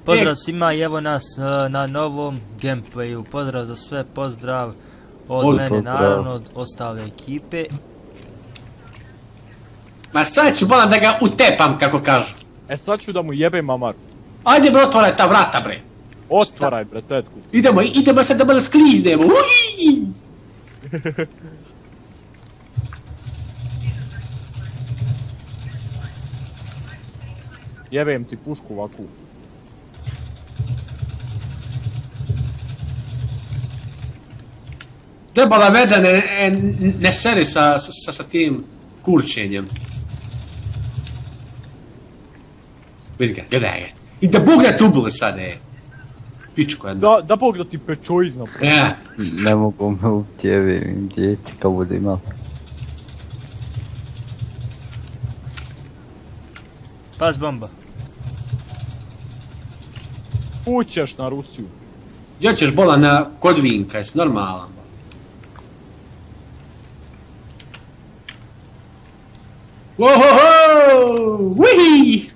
Pozdrav svima i evo nas na novom gameplayu. Pozdrav za sve, pozdrav od mene naravno, od ostale ekipe. Ma sad ću moram da ga utepam kako kažu. E sad ću da mu jebem mamaru. Ajde bre, otvaraj ta vrata bre. Otvaraj bre, tetku. Idemo sad da malo skliznemo. Uiii! Jebem ti pušku ovakvu. Trebala veda ne seri sa tim kurčenjem. Vidi ga, gledaj ga. I da bugne tubule sad, Pičko jedno. Da bog da ti pečoiz napravi. Ja. Ne mogu me ubiti, jebim djeti kad budu imao. Pas bomba. Ućeš na Rusiju. Gdje ćeš bola na Kodvinka, jesi normalan? Wohoho! Wihi!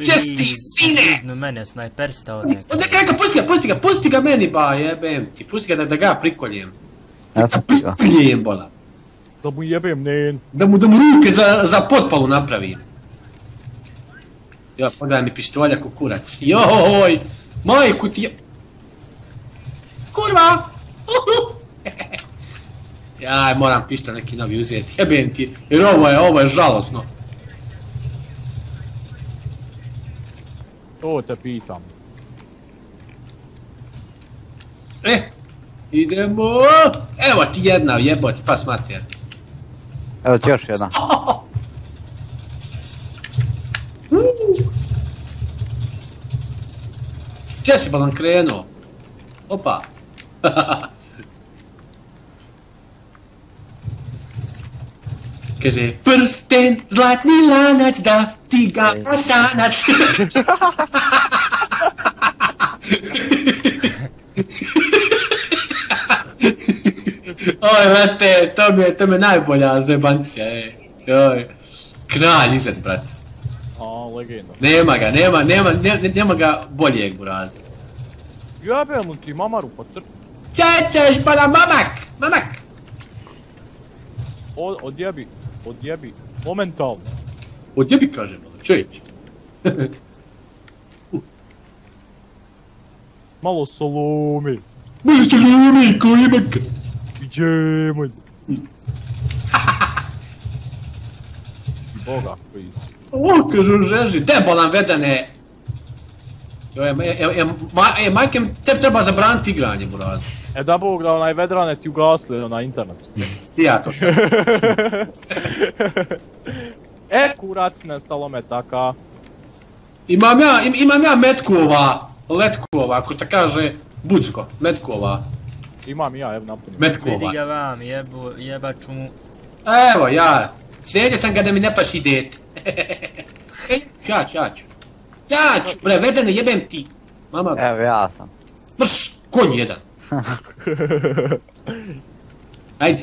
Česti sine! Iznu mene, snajpersta od neka. Neka, pusti ga meni ba, jebem ti, pusti ga da ga prikoljem. Ja sam ti ga. Prikoljem bola. Da mu jebem nen. Da mu ruke za potpalu napravim. Ja, pogledaj mi pištolja kukurac. Joj! Majku ti je... Kurva! Jaj, moram pištol neki novi uzeti, jebem ti, jer ovo je žalosno. To te pitam. Idemo! Evo ti jedna, jebote, pas mater. Evo ti još jedna. Gdje si balan krenuo? Opa! Kaže, prsten, zlatni lanac, da ti ga osanac. Oj, brate, to me najbolja zebancija, Joj, kralj izad, brate. A, legenda. Nema ga boljeg buraza. Jebem mu ti mamaru po crtu. Ćeš bala mamak! Odjebi, momentalno. Odjebi kaže bala, čovječ. Malo solome. Malo salumi, ko jebak. Idemo. Boga, koji. O, kažu žeži, debolan vedane. Majke, te treba zabraniti igranje, burazu. E da bog da onaj vedrane ti ugasli na internetu. I ja to. Kurac, nestalo metaka. Imam ja letkova, ako te kaže Bucko, metkova. Imam i ja, evo napunim. Metkova. Vidi ga vam, jebaču mu. Evo ja, slijedio sam ga da mi ne paši dete. Ćaću, bre, vedene jebem ti. Mama. Evo ja sam. Mrš, konj jedan. Ajde.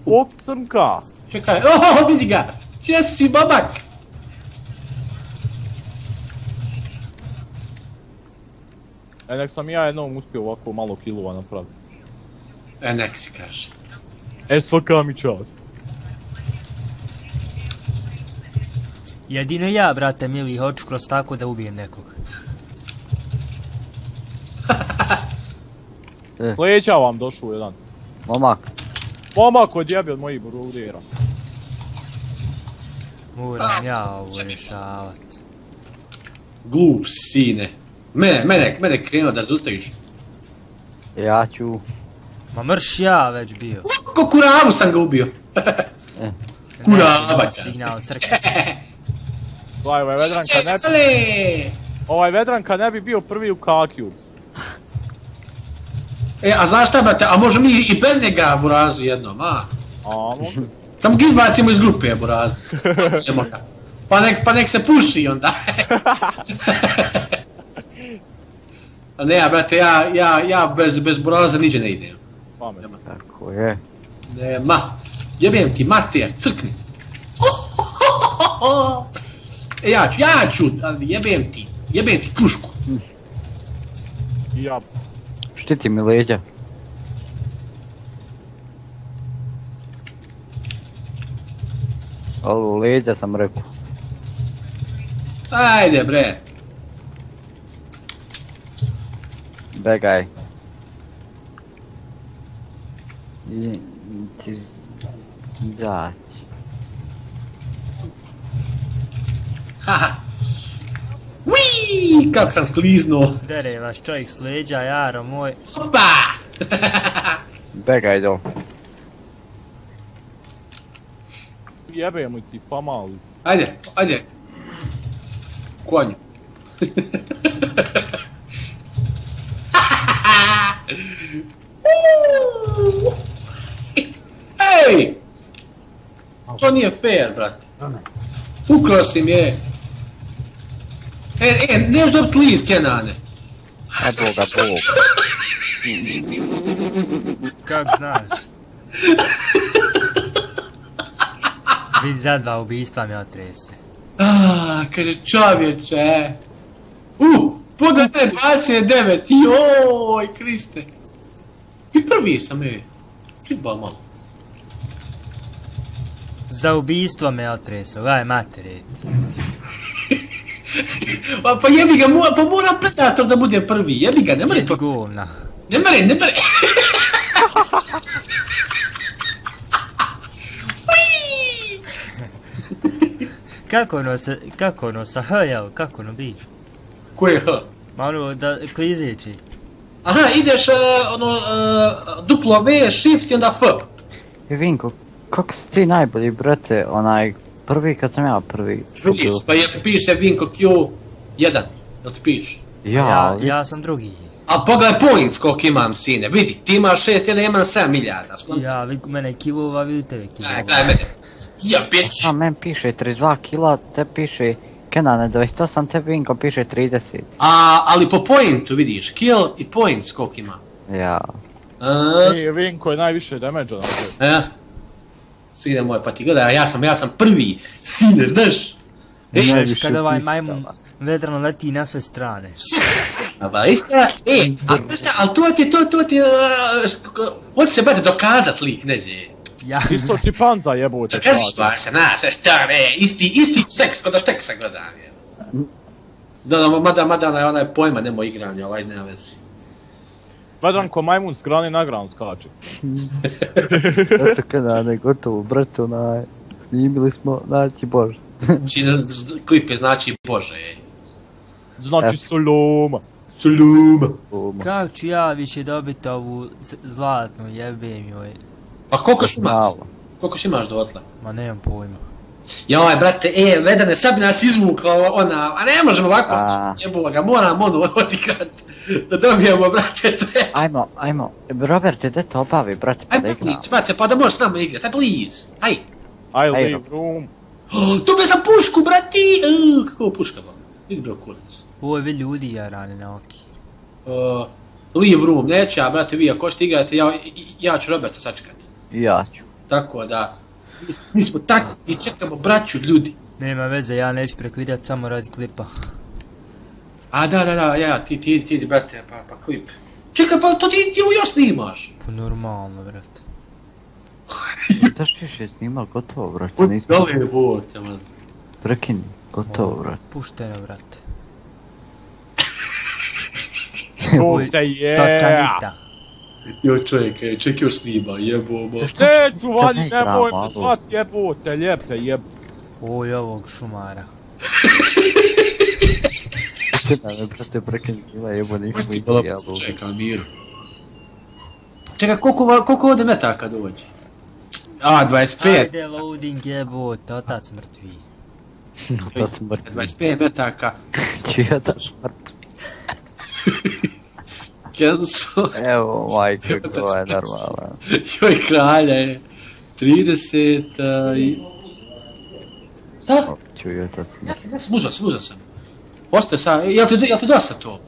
O, crnka. Čekaj, oho, vidi ga. Česi si babak. Nek sam ja jednom uspio ovako malo kilova napraviti. Nek si kaže. Svaka mi čast. Jedino ja, brate mili, hoću kroz tako da ubijem nekog. Leća vam došao jedan. Momak odjebi od mojih brodera. Moram ja ovo rješavat. Glup sine. Mene krenuo da zustaviš. Ja ću. Ma mrš ja već bio. Ko kuravu sam ga ubio. Kurava će. Signal crkve. Ovaj vedran kad ne bi bio prvi u Kakijubs. A znaš šta brate, a možemo mi i bez njega burazu jednom, a? Može. Samo ga izbacimo iz grupe burazu. Pa nek se puši onda. A ne, brate, ja bez buraza niđe ne idem. Tako je. Nema. Jebem ti, Matija, crkni. Ja ću, ali jebem ti. Jebem ti pušku. Ja. Štiti mi leđa. Ovo leđa sam rekao. Ajde bre. Begaj. Izaći. Haha. Uiii, kako sam skliznuo. Dere vaš čovjek s leđa, Jaro moj. Opa! Begaj do. Jebe mu ti pa mali. Ajde, ajde. Konju. Ej! To nije fair, brate. Ukrao si mi je. Neš dobit list, Kenane. A boga, boga. Kak znaš? Vidi za 2 ubistva me otrese. Kaže čovječe. Pogledaj 29, joj, Kriste. I prvi sam, Čibal malo. Za ubistvo me otreso, gaj materet. Pa jebi ga, pa mora Predator da bude prvi, jebi ga, ne mre to. Govna. Ne mre. Kako ono sa H, jel, kako ono bi? Ko je H? Ma ono da klizeći. Aha, ideš duplo V, shift i onda F. Vinko, kako si ti najbolji, brate, prvi kad sam ja prvi. Vidiš, pa jel ti piše Vinko Q1, jel ti piše? Ja sam drugi. A pogledaj points koliko imam, sine, vidi, ti imaš 6, ja imam 7.000. Ja, vidi mene kilova, vidi tebe kilova. Gledaj mene. Ja, bitch. A men piše 32 kila, te piše Kenane 28, te Vinko piše 30. Ali po pointu vidiš, kill i points koliko ima. Ja. Vinko je najviše damage-a na tebi. Sine moj, pa ti gledaj, ja sam prvi, sine, znaš? Znaš, kada ovaj majmun vedrano leti na sve strane. Pa istina, ali to ti, hoće se brate dokazat lik, neđe. Isto čipanza jebote. Kazivaš se, znaš, šta ne, isti tekst, kod da šteksa gledam. Mada onaj pojma nema igranja, ovaj nema vezi. Gledam ko majmun s grane na gran skače. Eto Kenane, gotovo, brate, snimili smo, znači Bože. Klipe znači Bože. Znači Soloma. Kako ću ja više dobiti ovu zlatnu, jebem joj. Pa koliko si imaš? Koliko si imaš dotle? Ma nemam pojma. Joj, brate, Vedane, sad bi nas izvukla a ne možemo ovako, jebova ga, moram odigrat, da dobijemo, brate, treći. Ajmo, Robert, gdje to obavi, brate, pa da igramo. Ajmo, brate, pa da možeš s nama igrat, please, aj. I leave room. Dobio sam pušku, brati, kako puška, ba, vidi bro, kurac. Ovo je vi ljudi, ja rane na oki. Leave room, neću ja, brate, vi ako ćete igrati, ja ću Roberta sačekati. Ja ću. Tako da, mi smo takvi i čekamo braću ljudi. Nema veze, ja neću prekvidat samo radi klipa. A da, ti brate, pa klip. Čekaj, pa to ti ovo još snimaš? Pa normalno, brate. Da što više snimal, gotovo, brate, nismo. Da li je Bog, te vas? Prekini, gotovo, brate. Pušteno, brate. Pušte je! Točanita. Jo čekaj još snima, jebomo. Neću vali, nemoj me zvat jebote, ljepte jeb. Oj, ovog šumara. Kenane, brate, prekini, jebo, nismo ih jelo. Čekaj, miru. Čekaj, koliko ovdje metaka dođe? 25. Ajde, loading jebote, otac mrtvi. Otac mrtvi. 25 metaka. Čiji otac mrtvi? Cancel. Evo, majko, ko je normalan. Joj, kralja je. 30 i... Šta? Čuj, otac mrtvi. Smuzao sam. Ostaje sad, jel ti dosta to?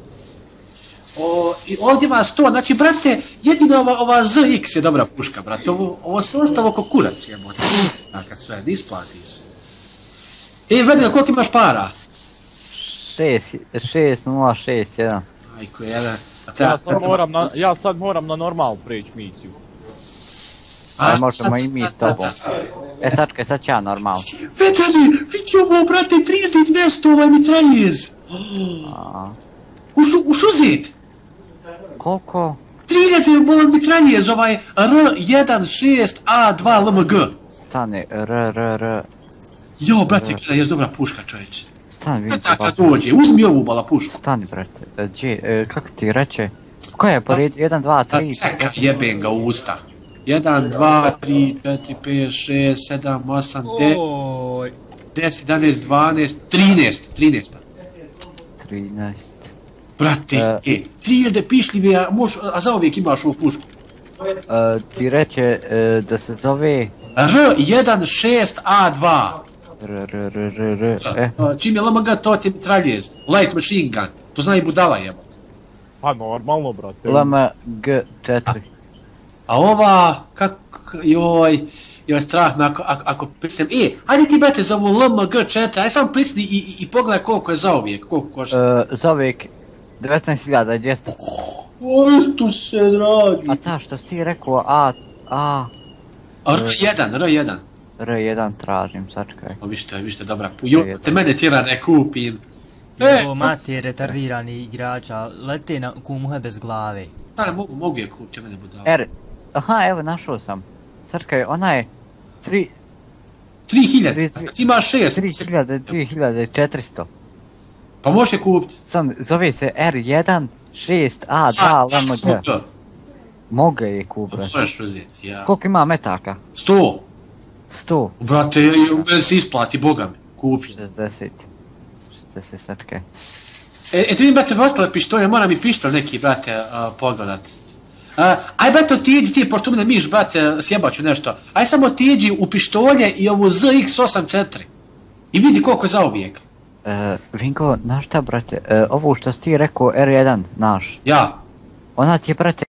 Ovdje ima 100, znači, brate, jedino ova ZX je dobra puška, brate, ovo se ostalo oko kurac, jebote. Dakle, sve, isplati se. Vedino, koliko imaš para? 6061. Majko, jedan. Ja sad moram na normal preći misiju. Aj, možemo i mi s tobom. Sačkaj, sad ću ja normalno. Vedane, vidi ovo, brate, 3200, ovaj mitraljez. Uš uzet. Koliko? 3000 ovaj mitraljez, ovaj R16A2 LMG. Stani, Jo, brate, kada je dobra puška, čovječ. Stani, vidim Kada kad dođe, uzmi ovu bala pušku. Stani, brate, kako ti reče? Koja je pored 1, 2, 3? Čekaj, jebem ga u usta. 1, 2, 3, 4, 5, 6, 7, 8, 9, 10, 11, 12, 13. 13. Brate, 3000 pišljive, a za uvijek imaš ovu pušku. Ti reče da se zove... R16A2. Čim je LMG, to ti je mitraljez. Light machine gun. To zna i budala jebo. Pa normalno, brate. LMG4. A ova, joj, strah me ako prisnem. Ajde ti brate za ovu LMG4, aj samo prisni i pogledaj koliko je za uvijek, koliko košta. Za uvijek 19.200. Oj, tu se radi. A ta što si ti rekao, R1. R1 tražim, sačkaj. Vi ste dobra, te mene tjera ne kupim. Jo, mati retardirani igrača, lete ku muhe bez glave. Stane, mogu je kupiti, mene budala. Aha, evo, našao sam. Sačkaj, ona je 3000, ti imaš 2400. Pa možeš je kupiti. Zove se R1 6A2 LMG. Mogu je kupiti. Možeš uzeti, ja. Koliko ima metaka? 100. 100. Brate, meni se isplati, boga mi, kupi. 60 sačkaj. Ti vidim, brate, ostale pištolje, moram i pištol neki, brate, pogledat. Aj, brate, otiđi ti, pošto mene miš, brate, sjebaću nešto. Aj samo otiđi u pištolje i ovu ZX84. I vidi koliko je za uvijek. Vinko, znaš šta, brate, ovo što si ti rekao R1, naš. Ja. Ona ti je, brate,